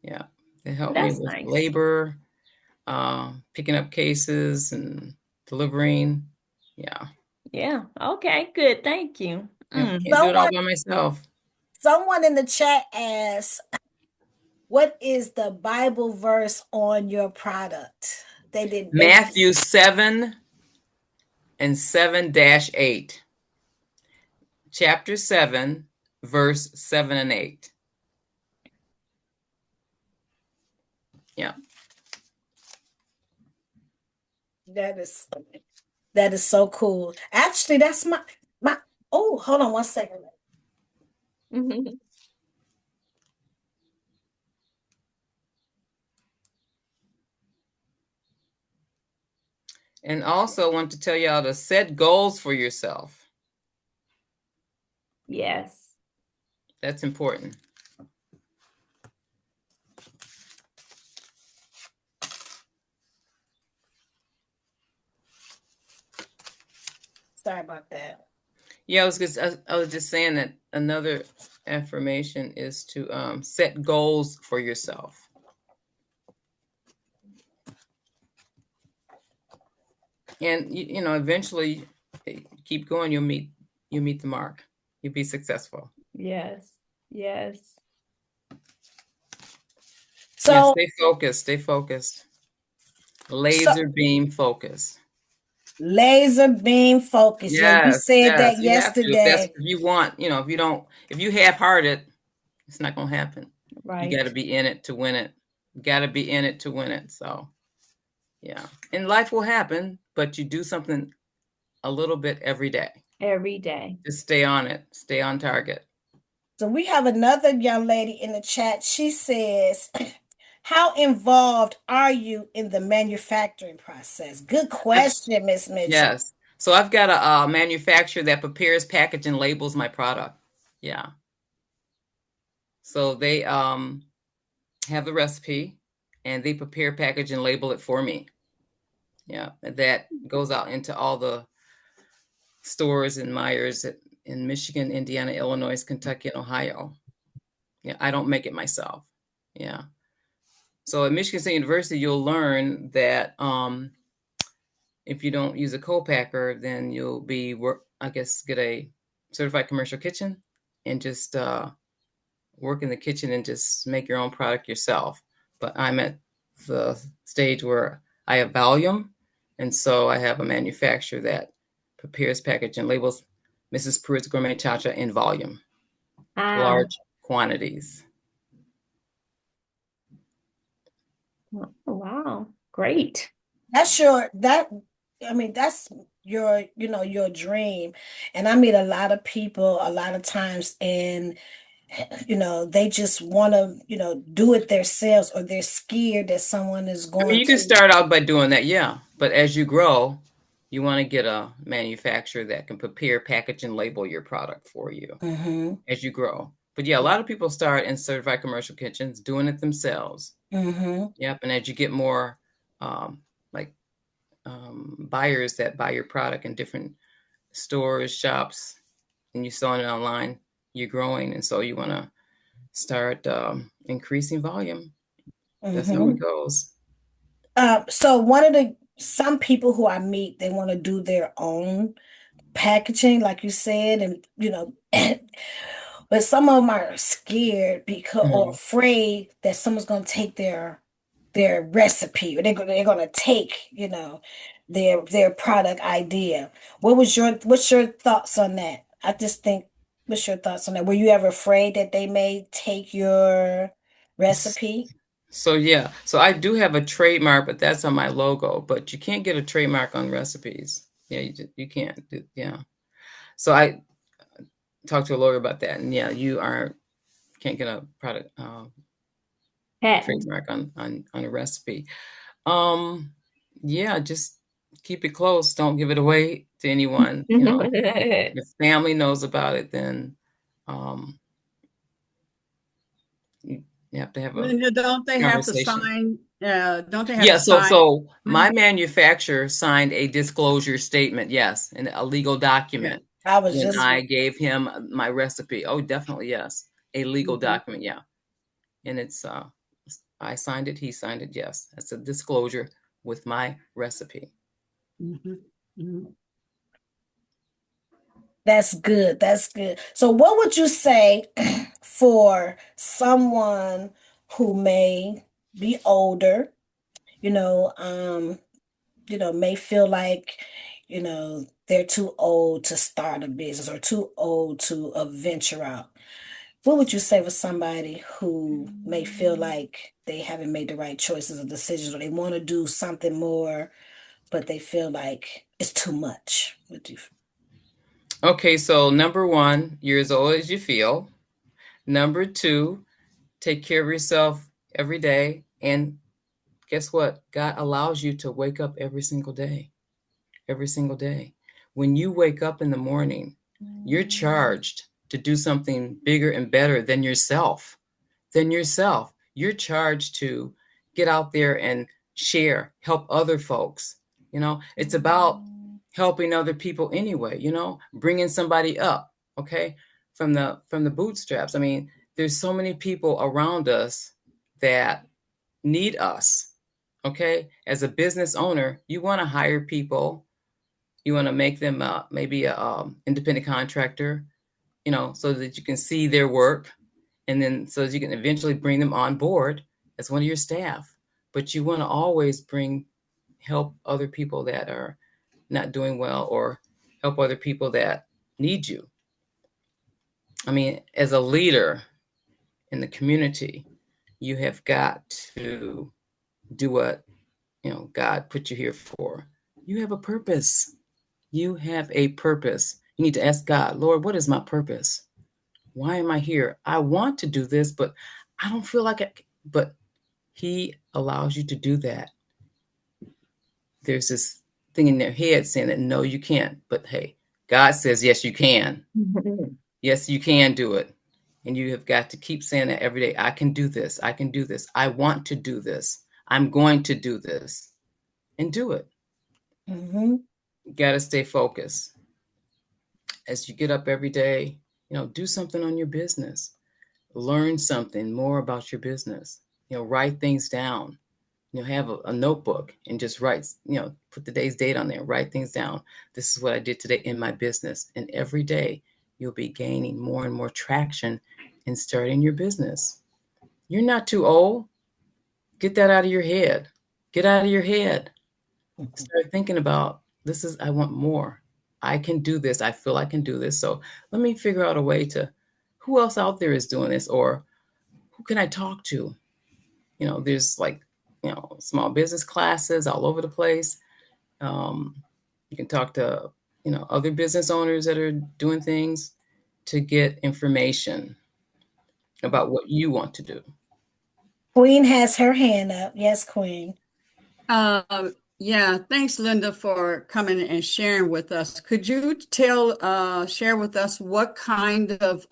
Yeah. They help me That's with nice. labor, picking up cases and delivering. Yeah. Yeah. Okay, good. Thank you. Yep. Mm. Can't do it all Someone, by myself. someone in the chat asked, "What is the Bible verse on your product?" They didn't. Matthew 7 and 7-8. Chapter 7, verse 7 and 8. Yeah. That is that is so cool. Actually, that's my. Oh, hold on one second. And also want to tell y'all to set goals for yourself. Yes. That's important. Sorry about that. Yeah, I was just saying that another affirmation is to set goals for yourself. And eventually keep going, you'll meet the mark. You'll be successful. Yes. Yes. Yeah, So, stay focused, stay focused. so Laser beam focus. laser beam focus. Yeah, you Yes, said yes, that you have to. yesterday. If you want, if you half-heart it, it's not going to happen. You got to Right. be in it to win it. You got to be in it to win it. So, yeah. And life will happen, but you do something a little bit every day. Every day. Just stay on it. Stay on target. So we have another young lady in the chat. She says, "How involved are you in the manufacturing process?" Good I've, question, Miss Mitchell. yes. So I've got a manufacturer that prepares, package, and labels my product. Yeah. So they have the recipe, and they prepare, package, and label it for me. Yeah, that goes out into all the stores in Meijer's in Michigan, Indiana, Illinois, Kentucky, and Ohio. Yeah, I don't make it myself. Yeah. So at Michigan State University, you'll learn that if you don't use a co-packer, then you'll be get a certified commercial kitchen and just work in the kitchen and just make your own product yourself. But I'm at the stage where I have volume, and so I have a manufacturer that prepares, package, and labels Mrs. Pruitt's Gourmet Cha Cha in volume, Ah, large quantities. oh, wow. Great. That's your that I mean that's your dream. And I meet a lot of people a lot of times, and they just want to, do it themselves, or they're scared that someone is I mean, going you can to. start out by doing that, yeah. But as you grow, you want to get a manufacturer that can prepare, package, and label your product for you Mm-hmm. as you grow. But yeah, a lot of people start in certified commercial kitchens doing it themselves. Mm-hmm. Yep. And as you get more like buyers that buy your product in different stores, shops, and you're selling it online, you're growing. And so you want to start increasing volume. That's how it Mm-hmm. goes. So some people who I meet, they want to do their own packaging, like you said, and but some of them are scared because or Mhm. afraid that someone's going to take their recipe, or they're going to take their product idea. What's your thoughts on that? I just think, what's your thoughts on that? Were you ever afraid that they may take your recipe? So yeah, so I do have a trademark, but that's on my logo. But you can't get a trademark on recipes. Yeah, you can't. Yeah. So I talked to a lawyer about that, and yeah, you are can't get a product Patent. trademark on a recipe. Um, yeah, just keep it close. Don't give it away to anyone. You know, if family knows about it, then um, you, you have to have a Linda, don't they have to conversation. sign? Don't they have to Yeah, so sign? so my manufacturer signed a disclosure statement, yes, and a legal Yeah. document I was when just I gave him my recipe. Oh, definitely, yes. A legal Mhm. document, yeah. And it's I signed it, he signed it, yes. That's a disclosure with my recipe. Mhm. Mhm. That's good. That's good. So what would you say for someone who may be older, you know, may feel like, they're too old to start a business or too old to venture out. What would you say for somebody who may feel like they haven't made the right choices or decisions or they want to do something more, but they feel like it's too much? What do you Okay, so number one, you're as old as you feel. Number two, take care of yourself every day. And guess what? God allows you to wake up every single day. Every single day. When you wake up in the morning, you're charged to do something bigger and better than yourself. Than yourself. You're charged to get out there and share, help other folks. You know, it's about helping other people anyway, you know, bringing somebody up, okay? From the bootstraps. I mean, there's so many people around us that need us, okay? As a business owner, you want to hire people, you want to make them maybe a independent contractor, you know, so that you can see their work, and then so that you can eventually bring them on board as one of your staff. But you want to always help other people that are not doing well, or help other people that need you. I mean, as a leader in the community, you have got to do what, you know, God put you here for. You have a purpose. You have a purpose. You need to ask God, Lord, what is my purpose? Why am I here? I want to do this, but I don't feel like it. But He allows you to do that. There's this thing in their head saying that no, you can't. But hey, God says yes, you can. Yes, you can do it. And you have got to keep saying that every day. I can do this. I can do this. I want to do this. I'm going to do this. And do it. Mm-hmm. You got to stay focused. As you get up every day, you know, do something on your business. Learn something more about your business. You know, write things down. You know, have a notebook and just write, you know, put the day's date on there, write things down. This is what I did today in my business. And every day you'll be gaining more and more traction in starting your business. You're not too old. Get that out of your head. Get out of your head. Start thinking about this is, I want more. I can do this. I feel I can do this. So let me figure out a way to, who else out there is doing this, or who can I talk to? You know, there's like, you know, small business classes all over the place. Um, you can talk to, you know, other business owners that are doing things to get information about what you want to do. Queen has her hand up. Yes, Queen. Yeah, thanks, Linda, for coming and sharing with us. Could you share with us what kind of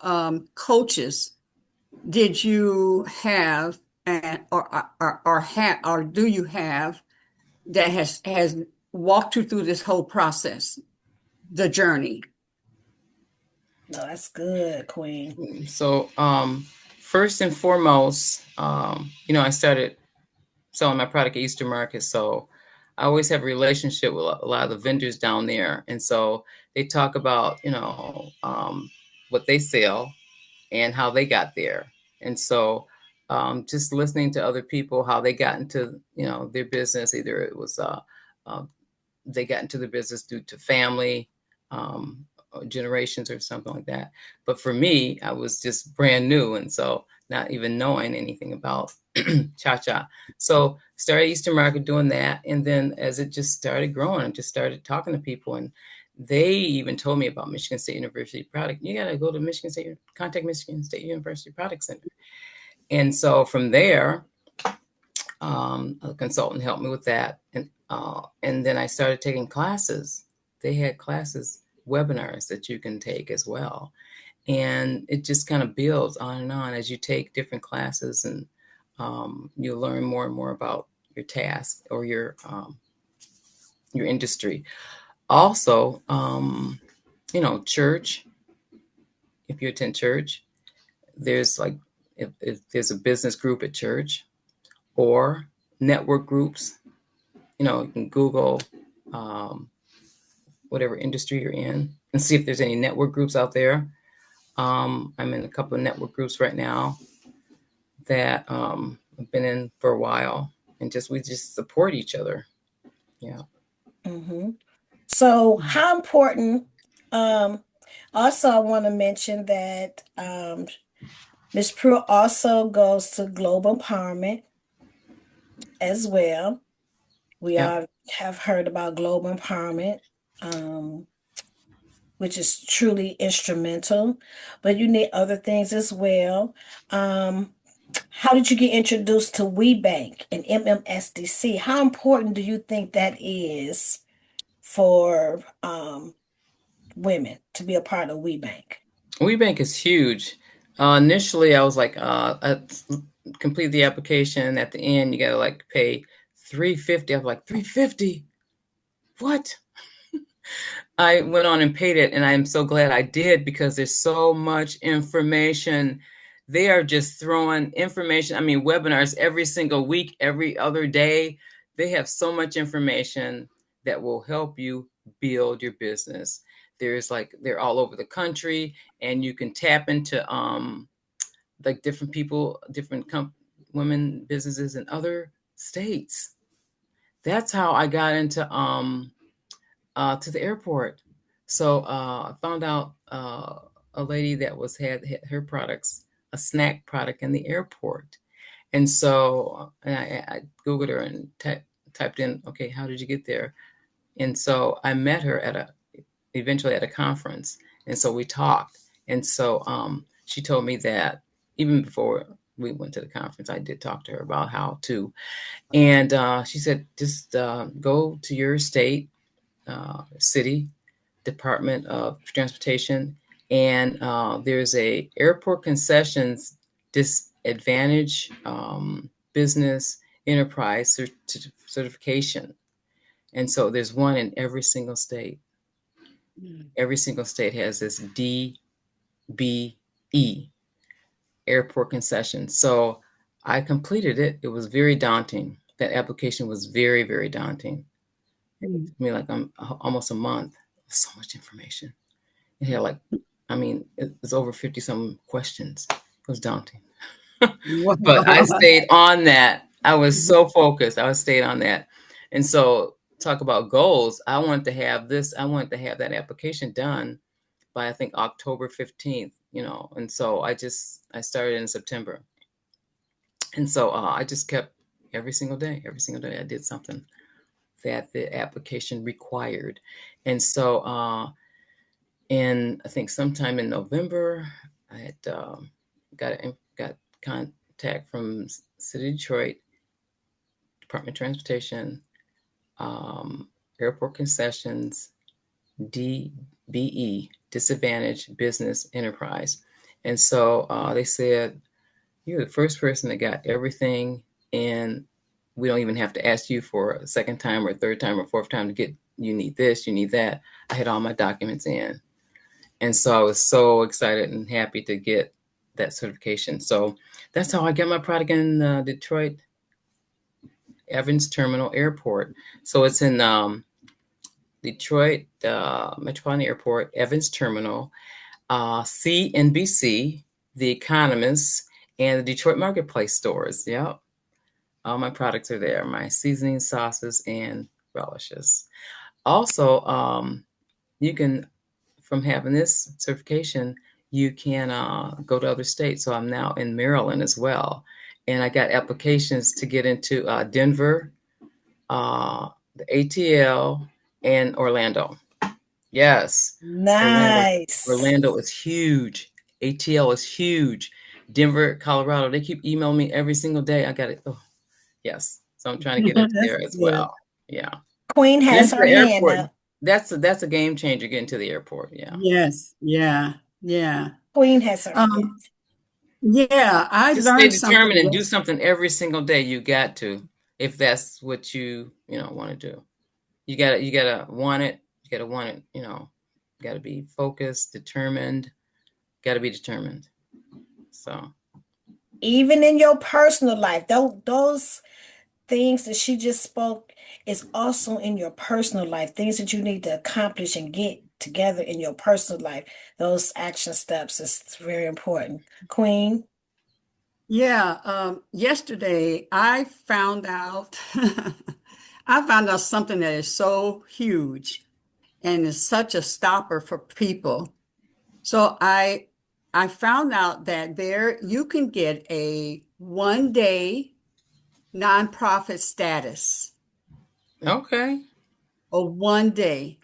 coaches did you have, and or do you have that has walked you through this whole process, the journey? No, that's good, Queen. So, first and foremost, you know, I started selling my product at Easter Market. So I always have a relationship with a lot of the vendors down there. And so they talk about, you know, what they sell and how they got there. And so just listening to other people, how they got into, you know, their business, either it was, uh, they got into the business due to family, um, generations or something like that. But for me, I was just brand new, and so not even knowing anything about Cha Cha. So started Eastern Market doing that, and then as it just started growing, I just started talking to people, and they even told me about Michigan State University product. You got to go to contact Michigan State University Product Center. And so from there, a consultant helped me with that, and then I started taking classes. They had classes, webinars that you can take as well, and it just kind of builds on and on as you take different classes, and you learn more and more about your task or your industry. Also, church. If you attend church, there's like if there's a business group at church or network groups. You can Google whatever industry you're in and see if there's any network groups out there. I'm in a couple of network groups right now that I've been in for a while, and we just support each other. Yeah. Mm-hmm. So, how important? Also, I want to mention that Ms. Pruitt also goes to Global Empowerment as well. We Yeah. all have heard about Global Empowerment, um, which is truly instrumental, but you need other things as well. How did you get introduced to WeBank and MMSDC? How important do you think that is for women to be a part of WeBank? WeBank is huge. Initially, I was like, I complete the application. At the end, you got to like pay $350. I was like, $350? What? I went on and paid it, and I'm so glad I did because there's so much information. They are just throwing information. I mean, webinars every single week, every other day. They have so much information that will help you build your business. They're all over the country, and you can tap into like different people, different women businesses in other states. That's how I got into to the airport. So I found out a lady that had her products, a snack product in the airport. And so I Googled her and typed in, okay, how did you get there? And so I met her eventually at a conference. And so we talked. And so she told me that even before we went to the conference, I did talk to her about how to. And she said, just go to your state, city Department of Transportation, and there's a airport concessions disadvantage business enterprise certification, and so there's one in every single state. Every single state has this DBE, airport concession. So I completed it. It was very daunting. That application was very, very daunting. It took me like almost a month. So much information. It had it's over 50 some questions. It was daunting. But I stayed on that. I was so focused. I stayed on that. And so talk about goals. I wanted to have that application done by I think October 15th, and so I started in September. And so I just kept every single day I did something that the application required. And so and I think sometime in November, I had got contact from City of Detroit, Department of Transportation, Airport Concessions, DBE, Disadvantaged Business Enterprise. And so they said, you're the first person that got everything, and we don't even have to ask you for a second time or third time or fourth time to get, you need this, you need that. I had all my documents in. And so I was so excited and happy to get that certification. So that's how I got my product in Detroit Evans Terminal Airport. So it's in Detroit Metropolitan Airport, Evans Terminal, CNBC, The Economist, and the Detroit Marketplace stores. Yep. All my products are there, my seasonings, sauces, and relishes. Also, you can from having this certification, you can go to other states. So I'm now in Maryland as well. And I got applications to get into Denver, the ATL, and Orlando. Yes, Orlando. Nice. Orlando is huge. ATL is huge. Denver, Colorado. They keep emailing me every single day. I got it. Oh, yes. So I'm trying to get into That's there as good. well. Yeah. Queen Getting has to her the hand airport. up. That's a game changer getting to the airport. Yeah. Yes, yeah, yeah. Queen has her hand. Um, yeah, I Just stay learned something. determined and do Yes. something every single day. You got to, if that's what you want to do. You gotta want it. You gotta want it. Got to be focused, determined. Got to be determined. So Even in your personal life, those things that she just spoke is also in your personal life. Things that you need to accomplish and get together in your personal life. Those action steps is very important. Queen. Yeah, yesterday I found out I found out something that is so huge and is such a stopper for people. So I found out that there you can get a 1 day nonprofit status, okay. a 1 day.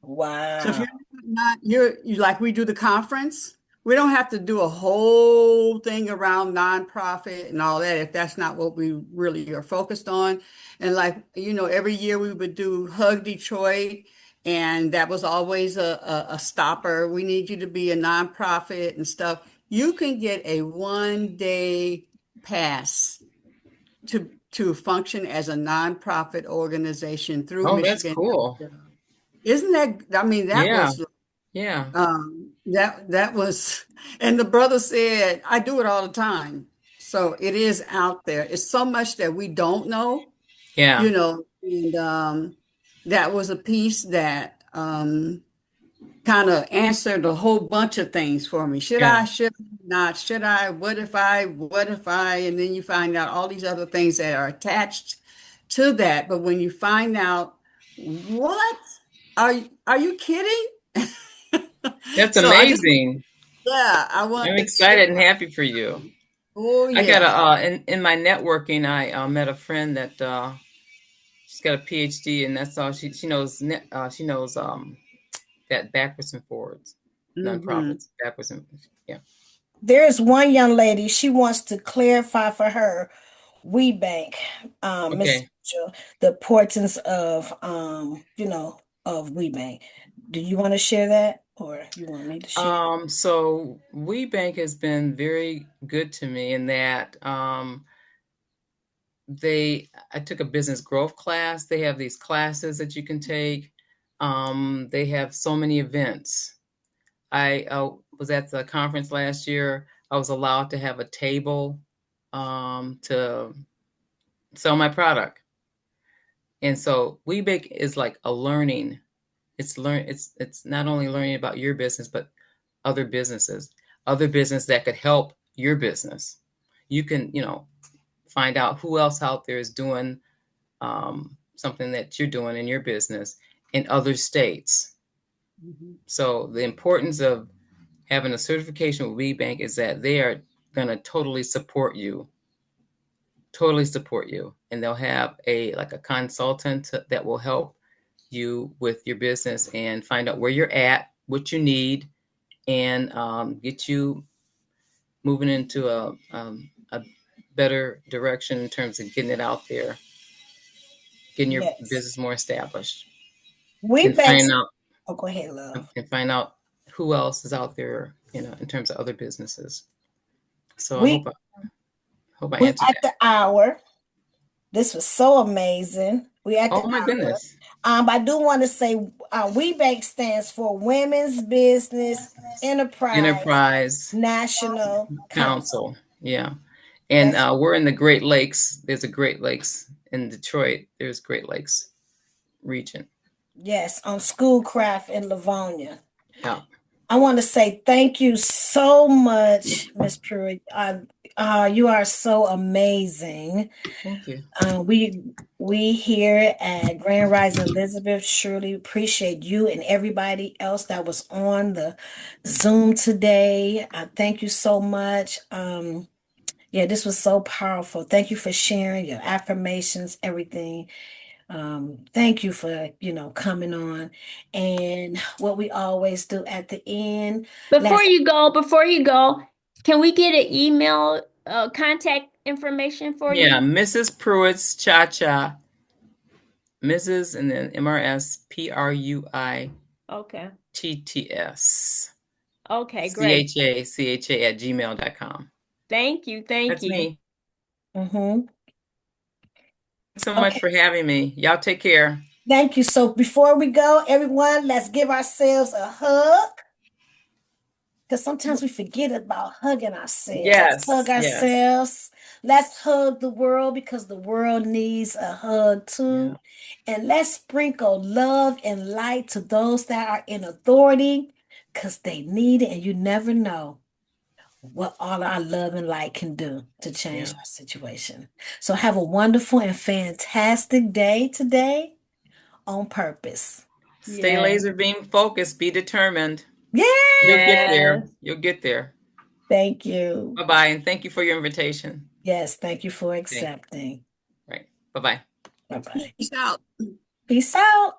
So if Wow. you're not, you like we do the conference, we don't have to do a whole thing around nonprofit and all that if that's not what we really are focused on. And like, every year we would do Hug Detroit, and that was always a stopper. We need you to be a nonprofit and stuff. You can get a 1 day pass to function as a nonprofit organization through Oh, that's Michigan. cool. Isn't that, I mean, that Yeah. was Yeah. that was, and the brother said, I do it all the time. So it is out there. It's so much that we don't know, Yeah. and that was a piece that kind of answered a whole bunch of things for me. Yeah. Should I not, should I, what if I, and then you find out all these other things that are attached to that. But when you find out, what are you kidding? That's So I just, amazing. yeah, I I'm wanted to share. excited and happy for you. Oh I got yes. a in my networking. I met a friend that she's got a PhD, and that's all she knows. She knows that backwards and forwards, Hmm. nonprofits backwards and yeah. There's one young lady, she wants to clarify for her WeBank, Miss Okay. Mitchell, the importance of of WeBank. Do you want to share that or you want me to share? So WeBank has been very good to me in that I took a business growth class. They have these classes that you can take. They have so many events. I was at the conference last year. I was allowed to have a table to sell my product. And so WeBake is like a learning. It's not only learning about your business, but other businesses, other business that could help your business. You can, find out who else out there is doing something that you're doing in your business in other states. Hmm. So the importance of having a certification with WeBank is that they are going to totally support you, and they'll have a consultant that will help you with your business and find out where you're at, what you need, and get you moving into a better direction in terms of getting it out there, getting your Yes. business more established, and WeBank. Oh, go ahead, love. find out who else is out there, in terms of other businesses. So I We hope I we answered at that. the hour. This was so amazing. We at the Oh my hour. goodness. I do want to say WeBank stands for Women's Business Enterprise Enterprise National Council. Council. Yeah. And That's we're in the Great Lakes. There's a Great Lakes in Detroit. There's Great Lakes region. yes, on Schoolcraft in Livonia. Yeah. I want to say thank you so much, Miss Pruitt. You are so amazing. Thank you. We here at Grand Rising Elizabeth surely appreciate you and everybody else that was on the Zoom today. Thank you so much. Yeah, this was so powerful. Thank you for sharing your affirmations, everything. Thank you for, coming on. And what we always do at the end, Before let's, you go, can we get an email contact information for Yeah, you? Mrs. Pruitt's Cha Cha, Mrs. and then Okay. MRSPRUITTS. Okay, great. CHA at gmail.com. Thank you. Thank That's you. me. mhm. Thanks so much Okay. for having me. Y'all take care. Thank you. So before we go, everyone, let's give ourselves a hug. Because sometimes we forget about hugging ourselves. Let's hug Yes, yes. ourselves. Let's hug the world because the world needs a hug Yeah, too. And let's sprinkle love and light to those that are in authority because they need it. And you never know what all our love and light can do to change yeah. our situation. So have a wonderful and fantastic day today on purpose. Stay Yeah. laser beam focused. Be determined. You'll get Yay! there. Yes. You'll get there. Thank you. Bye-bye, and thank you for your invitation. Yes, thank you for Okay, accepting. right. Bye-bye. Bye bye. Peace out. Peace out.